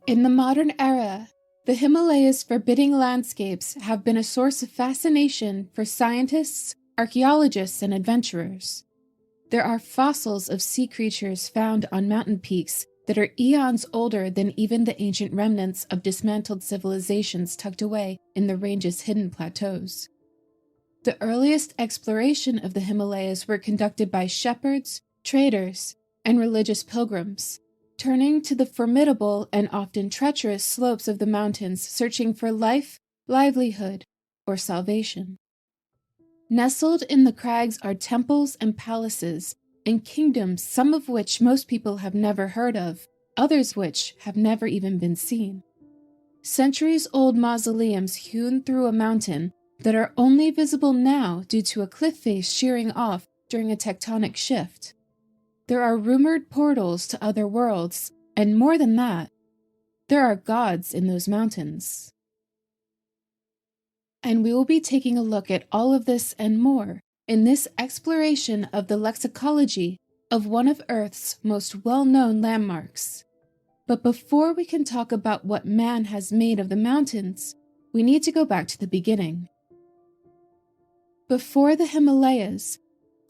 In the modern era, the Himalayas' forbidding landscapes have been a source of fascination for scientists, archaeologists, and adventurers. There are fossils of sea creatures found on mountain peaks that are eons older than even the ancient remnants of dismantled civilizations tucked away in the range's hidden plateaus. The earliest exploration of the Himalayas were conducted by shepherds, traders, and religious pilgrims, turning to the formidable and often treacherous slopes of the mountains searching for life, livelihood, or salvation. Nestled in the crags are temples and palaces, and kingdoms, some of which most people have never heard of, others which have never even been seen. Centuries-old mausoleums hewn through a mountain that are only visible now due to a cliff face shearing off during a tectonic shift. There are rumored portals to other worlds, and more than that, there are gods in those mountains. And we will be taking a look at all of this and more in this exploration of the lexicology of one of Earth's most well-known landmarks. But before we can talk about what man has made of the mountains, we need to go back to the beginning. Before the Himalayas,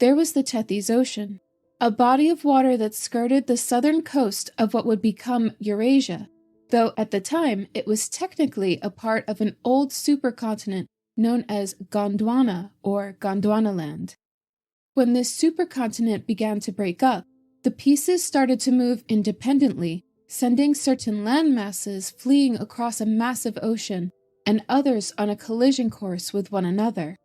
there was the Tethys Ocean, a body of water that skirted the southern coast of what would become Eurasia, though at the time it was technically a part of an old supercontinent known as Gondwana or Gondwanaland. When this supercontinent began to break up, the pieces started to move independently, sending certain land masses fleeing across a massive ocean and others on a collision course with one another.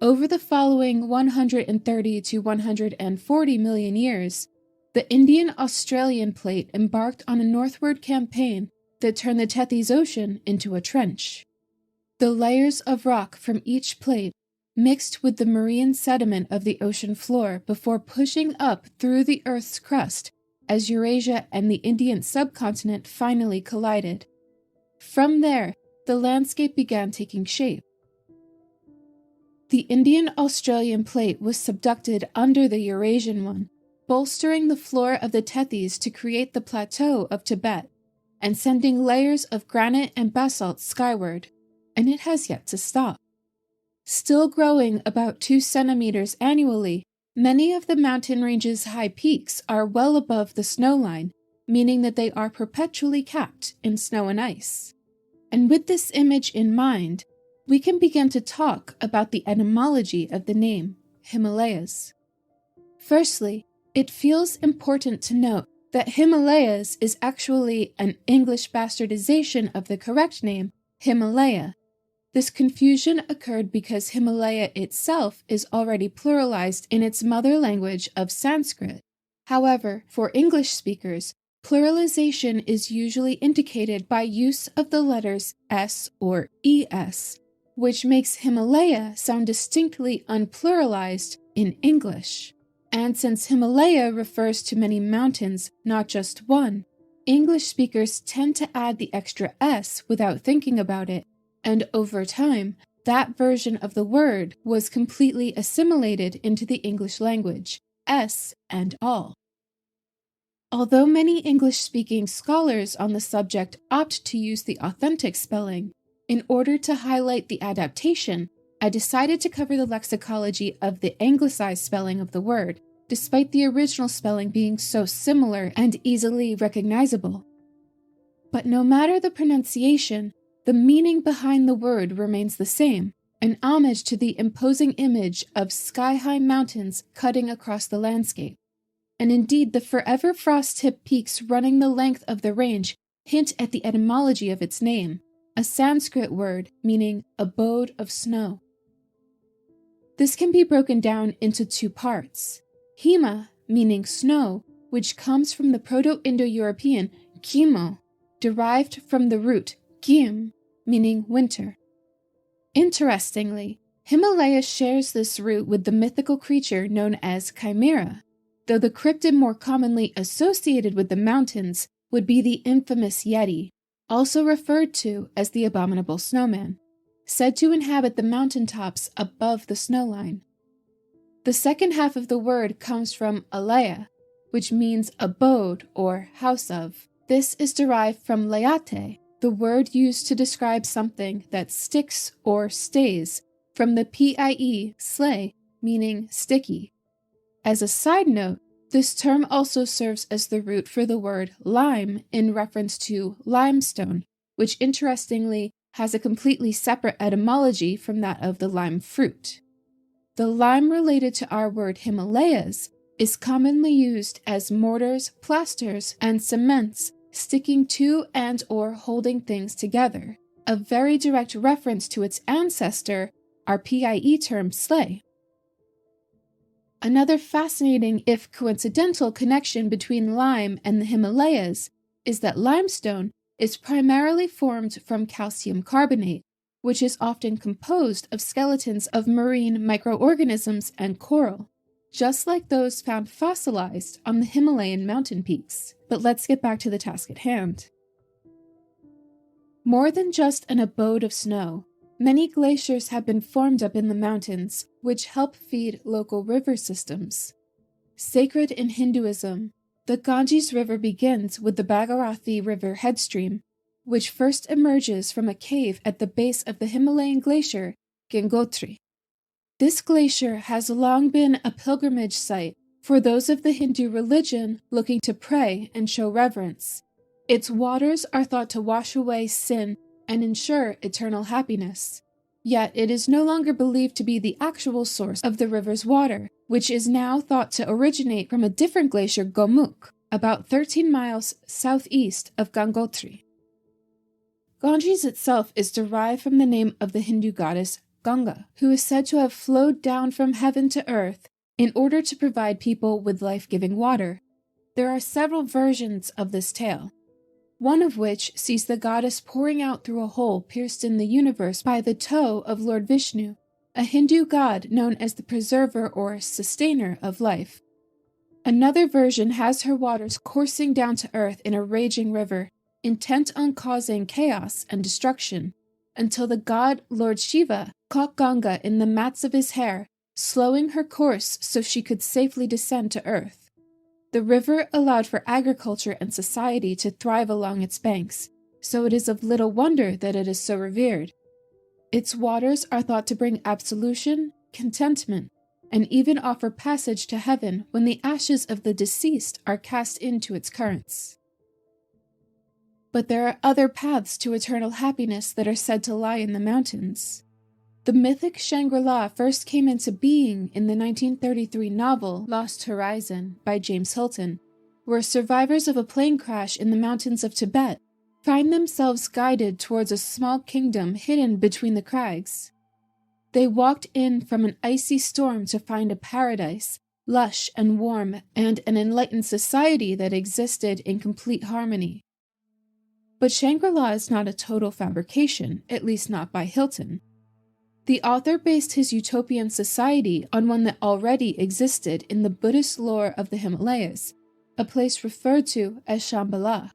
Over the following 130 to 140 million years, the Indian-Australian plate embarked on a northward campaign that turned the Tethys Ocean into a trench. The layers of rock from each plate mixed with the marine sediment of the ocean floor before pushing up through the Earth's crust as Eurasia and the Indian subcontinent finally collided. From there, the landscape began taking shape. The Indian-Australian plate was subducted under the Eurasian one, bolstering the floor of the Tethys to create the plateau of Tibet, and sending layers of granite and basalt skyward. And it has yet to stop. Still growing about 2 centimeters annually, many of the mountain range's high peaks are well above the snowline, meaning that they are perpetually capped in snow and ice. And with this image in mind, we can begin to talk about the etymology of the name Himalayas. Firstly, it feels important to note that Himalayas is actually an English bastardization of the correct name, Himalaya. This confusion occurred because Himalaya itself is already pluralized in its mother language of Sanskrit. However, for English speakers, pluralization is usually indicated by use of the letters S or ES, which makes Himalaya sound distinctly unpluralized in English. And since Himalaya refers to many mountains, not just one, English speakers tend to add the extra S without thinking about it. And over time, that version of the word was completely assimilated into the English language, S and all. Although many English-speaking scholars on the subject opt to use the authentic spelling, in order to highlight the adaptation, I decided to cover the lexicology of the anglicized spelling of the word, despite the original spelling being so similar and easily recognizable. But no matter the pronunciation, the meaning behind the word remains the same, an homage to the imposing image of sky-high mountains cutting across the landscape. And indeed, the forever frost-tipped peaks running the length of the range hint at the etymology of its name, a Sanskrit word meaning abode of snow. This can be broken down into 2 parts. Hima, meaning snow, which comes from the Proto-Indo-European kimo, derived from the root kim, meaning winter. Interestingly, Himalaya shares this root with the mythical creature known as Chimera, though the cryptid more commonly associated with the mountains would be the infamous Yeti, also referred to as the abominable snowman, said to inhabit the mountaintops above the snowline. The second half of the word comes from alaya, which means abode or house of, This is derived from leate, the word used to describe something that sticks or stays, from the pie, slay, meaning sticky. As a side note, this term also serves as the root for the word lime in reference to limestone, which interestingly has a completely separate etymology from that of the lime fruit. The lime related to our word Himalayas is commonly used as mortars, plasters, and cements sticking to and or holding things together, a very direct reference to its ancestor, our PIE term slay. Another fascinating, if coincidental, connection between lime and the Himalayas is that limestone is primarily formed from calcium carbonate, which is often composed of skeletons of marine microorganisms and coral, just like those found fossilized on the Himalayan mountain peaks. But let's get back to the task at hand. More than just an abode of snow, many glaciers have been formed up in the mountains, which help feed local river systems. Sacred in Hinduism, the Ganges River begins with the Bhagirathi River headstream, which first emerges from a cave at the base of the Himalayan glacier, Gangotri. This glacier has long been a pilgrimage site for those of the Hindu religion looking to pray and show reverence. Its waters are thought to wash away sin and ensure eternal happiness. Yet it is no longer believed to be the actual source of the river's water, which is now thought to originate from a different glacier, Gomukh, about 13 miles southeast of Gangotri. Ganges itself is derived from the name of the Hindu goddess Ganga, who is said to have flowed down from heaven to earth in order to provide people with life-giving water. There are several versions of this tale, one of which sees the goddess pouring out through a hole pierced in the universe by the toe of Lord Vishnu, a Hindu god known as the preserver or sustainer of life. Another version has her waters coursing down to earth in a raging river, intent on causing chaos and destruction, until the god Lord Shiva caught Ganga in the mats of his hair, slowing her course so she could safely descend to earth. The river allowed for agriculture and society to thrive along its banks, so it is of little wonder that it is so revered. Its waters are thought to bring absolution, contentment, and even offer passage to heaven when the ashes of the deceased are cast into its currents. But there are other paths to eternal happiness that are said to lie in the mountains. The mythic Shangri-La first came into being in the 1933 novel Lost Horizon by James Hilton, where survivors of a plane crash in the mountains of Tibet find themselves guided towards a small kingdom hidden between the crags. They walked in from an icy storm to find a paradise, lush and warm, and an enlightened society that existed in complete harmony. But Shangri-La is not a total fabrication, at least not by Hilton. The author based his utopian society on one that already existed in the Buddhist lore of the Himalayas, a place referred to as Shambhala.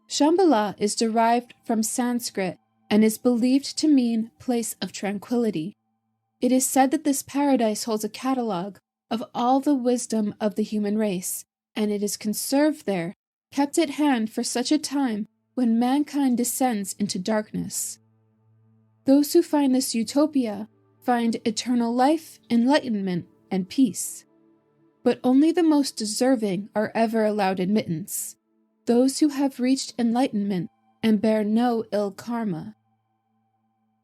Shambhala is derived from Sanskrit and is believed to mean place of tranquility. It is said that this paradise holds a catalogue of all the wisdom of the human race, and it is conserved there, kept at hand for such a time when mankind descends into darkness. Those who find this utopia find eternal life, enlightenment, and peace. But only the most deserving are ever allowed admittance, those who have reached enlightenment and bear no ill karma.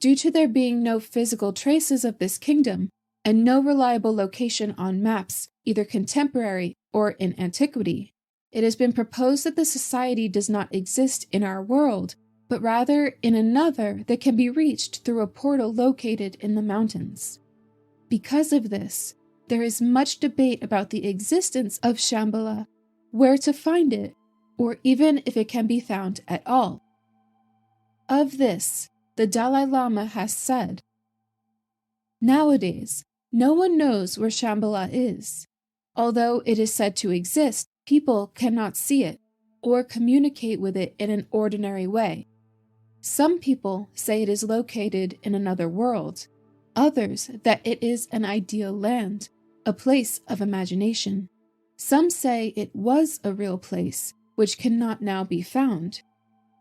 Due to there being no physical traces of this kingdom, and no reliable location on maps, either contemporary or in antiquity, it has been proposed that the society does not exist in our world, but rather in another that can be reached through a portal located in the mountains. Because of this, there is much debate about the existence of Shambhala, where to find it, or even if it can be found at all. Of this, the Dalai Lama has said, "Nowadays, no one knows where Shambhala is. Although it is said to exist, people cannot see it or communicate with it in an ordinary way. Some people say it is located in another world, others that it is an ideal land, a place of imagination. Some say it was a real place, which cannot now be found.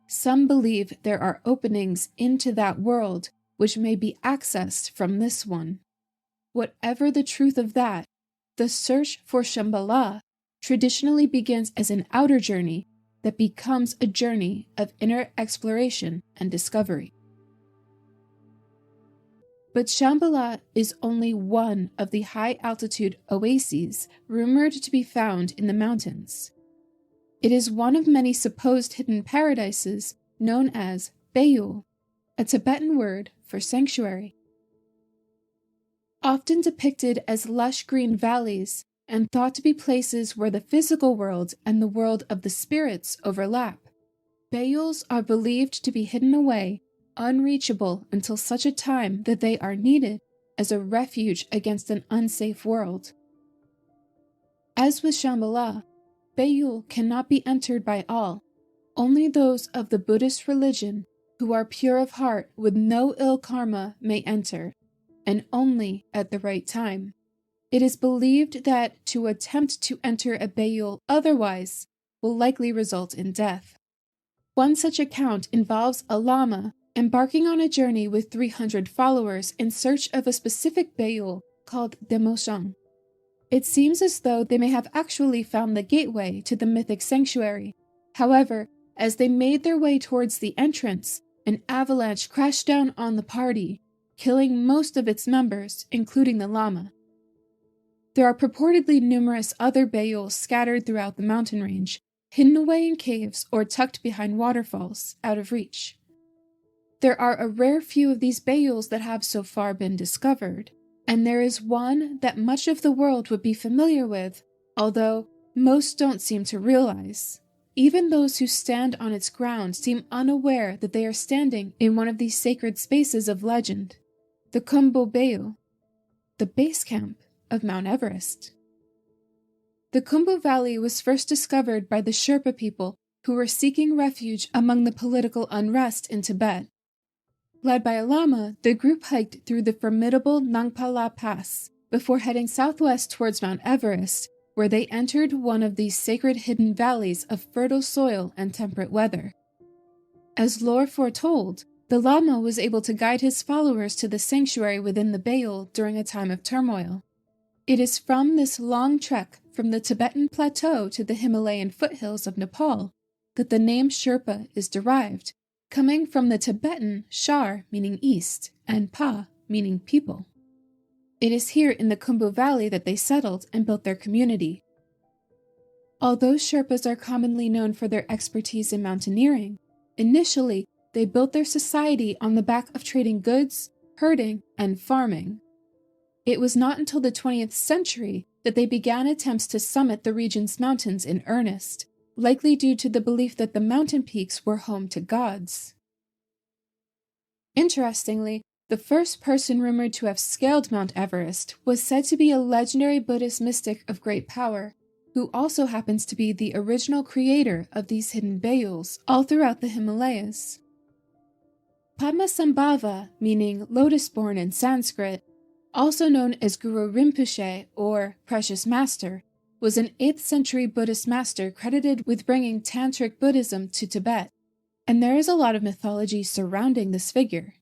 Some believe there are openings into that world which may be accessed from this one. Whatever the truth of that, the search for Shambhala traditionally begins as an outer journey that becomes a journey of inner exploration and discovery. But Shambhala is only one of the high-altitude oases rumored to be found in the mountains. It is one of many supposed hidden paradises known as Bayul, a Tibetan word for sanctuary. Often depicted as lush green valleys and thought to be places where the physical world and the world of the spirits overlap, Bayuls are believed to be hidden away, unreachable until such a time that they are needed as a refuge against an unsafe world. As with Shambhala, Bayul cannot be entered by all. Only those of the Buddhist religion who are pure of heart with no ill karma may enter, and only at the right time. It is believed that to attempt to enter a Bayul otherwise will likely result in death. One such account involves a lama embarking on a journey with 300 followers in search of a specific Bayul called Demoshang. It seems as though they may have actually found the gateway to the mythic sanctuary. However, as they made their way towards the entrance, an avalanche crashed down on the party, killing most of its members, including the lama. There are purportedly numerous other Bayuls scattered throughout the mountain range, hidden away in caves or tucked behind waterfalls, out of reach. There are a rare few of these Bayuls that have so far been discovered, and there is one that much of the world would be familiar with, although most don't seem to realize. Even those who stand on its ground seem unaware that they are standing in one of these sacred spaces of legend, the Khumbu Bayul, the base camp of Mount Everest. The Khumbu Valley was first discovered by the Sherpa people who were seeking refuge among the political unrest in Tibet. Led by a lama, the group hiked through the formidable Nangpa La Pass before heading southwest towards Mount Everest, where they entered one of these sacred hidden valleys of fertile soil and temperate weather. As lore foretold, the lama was able to guide his followers to the sanctuary within the Bayul during a time of turmoil. It is from this long trek from the Tibetan plateau to the Himalayan foothills of Nepal that the name Sherpa is derived, coming from the Tibetan shar meaning east and pa meaning people. It is here in the Khumbu Valley that they settled and built their community. Although Sherpas are commonly known for their expertise in mountaineering, initially they built their society on the back of trading goods, herding, and farming. It was not until the 20th century that they began attempts to summit the region's mountains in earnest, likely due to the belief that the mountain peaks were home to gods. Interestingly, the first person rumored to have scaled Mount Everest was said to be a legendary Buddhist mystic of great power, who also happens to be the original creator of these hidden Bayuls all throughout the Himalayas. Padmasambhava, meaning lotus-born in Sanskrit, also known as Guru Rinpoche or Precious Master, was an 8th century Buddhist master credited with bringing Tantric Buddhism to Tibet, and there is a lot of mythology surrounding this figure.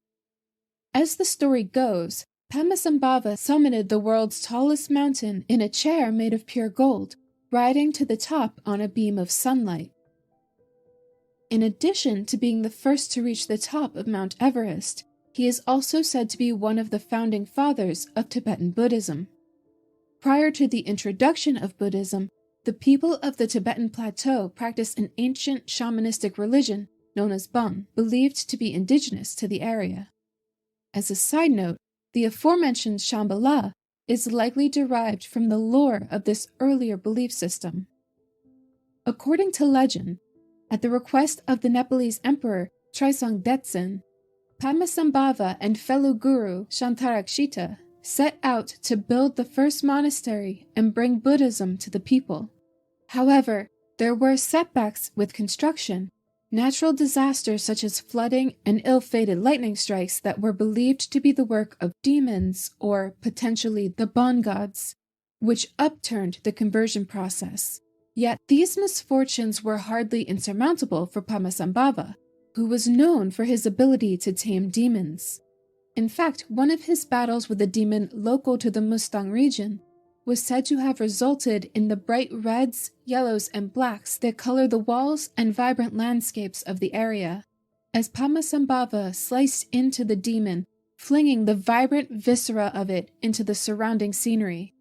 As the story goes, Padmasambhava summited the world's tallest mountain in a chair made of pure gold, riding to the top on a beam of sunlight. In addition to being the first to reach the top of Mount Everest, he is also said to be one of the founding fathers of Tibetan Buddhism. Prior to the introduction of Buddhism, the people of the Tibetan Plateau practiced an ancient shamanistic religion known as Bon, believed to be indigenous to the area. As a side note, the aforementioned Shambhala is likely derived from the lore of this earlier belief system. According to legend, at the request of the Nepalese emperor Trisong Detsen, Padmasambhava and fellow guru Shantarakshita set out to build the first monastery and bring Buddhism to the people. However, there were setbacks with construction, natural disasters such as flooding and ill-fated lightning strikes that were believed to be the work of demons or potentially the Bon gods, which upturned the conversion process. Yet these misfortunes were hardly insurmountable for Padmasambhava, who was known for his ability to tame demons. In fact, one of his battles with a demon local to the Mustang region was said to have resulted in the bright reds, yellows, and blacks that color the walls and vibrant landscapes of the area, as Padmasambhava sliced into the demon, flinging the vibrant viscera of it into the surrounding scenery.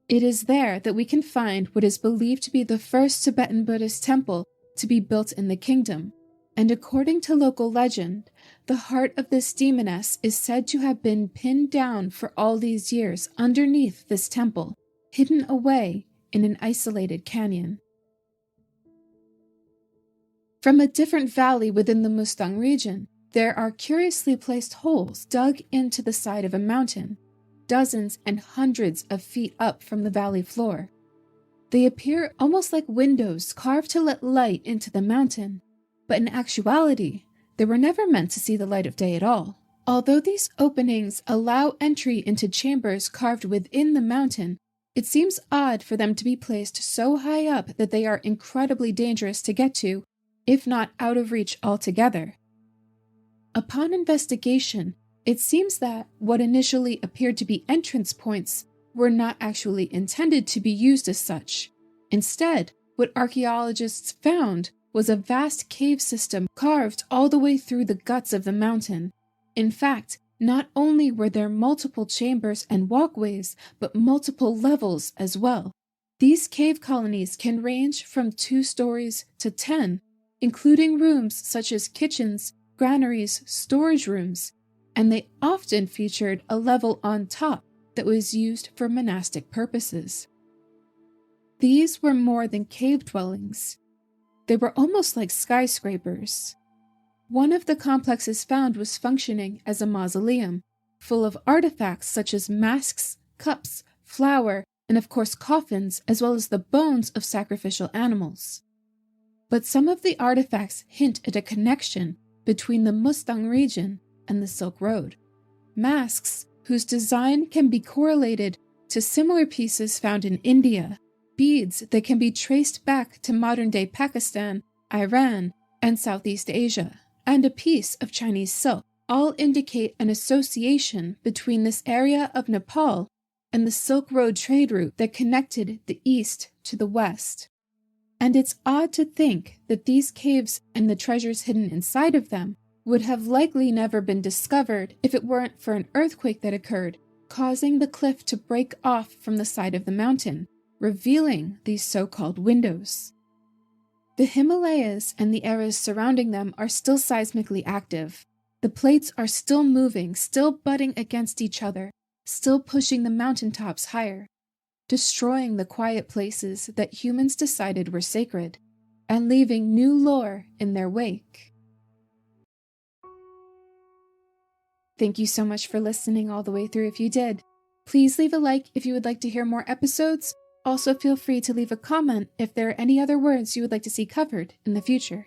It is there that we can find what is believed to be the first Tibetan Buddhist temple to be built in the kingdom, and according to local legend, the heart of this demoness is said to have been pinned down for all these years underneath this temple, hidden away in an isolated canyon. From a different valley within the Mustang region, there are curiously placed holes dug into the side of a mountain, dozens and hundreds of feet up from the valley floor. They appear almost like windows carved to let light into the mountain, but in actuality, they were never meant to see the light of day at all. Although these openings allow entry into chambers carved within the mountain, it seems odd for them to be placed so high up that they are incredibly dangerous to get to, if not out of reach altogether. Upon investigation, it seems that what initially appeared to be entrance points were not actually intended to be used as such. Instead, what archaeologists found was a vast cave system carved all the way through the guts of the mountain. In fact, not only were there multiple chambers and walkways, but multiple levels as well. These cave colonies can range from 2 stories to 10, including rooms such as kitchens, granaries, storage rooms, and they often featured a level on top that was used for monastic purposes. These were more than cave dwellings. They were almost like skyscrapers. One of the complexes found was functioning as a mausoleum, full of artifacts such as masks, cups, flour, and of course coffins, as well as the bones of sacrificial animals. But some of the artifacts hint at a connection between the Mustang region and the Silk Road. Masks whose design can be correlated to similar pieces found in India, beads that can be traced back to modern-day Pakistan, Iran, and Southeast Asia, and a piece of Chinese silk, all indicate an association between this area of Nepal and the Silk Road trade route that connected the east to the west. And it's odd to think that these caves and the treasures hidden inside of them would have likely never been discovered if it weren't for an earthquake that occurred, causing the cliff to break off from the side of the mountain, revealing these so-called windows. The Himalayas and the areas surrounding them are still seismically active. The plates are still moving, still butting against each other, still pushing the mountaintops higher, destroying the quiet places that humans decided were sacred, and leaving new lore in their wake. Thank you so much for listening all the way through if you did. Please leave a like if you would like to hear more episodes. Also feel free to leave a comment if there are any other words you would like to see covered in the future.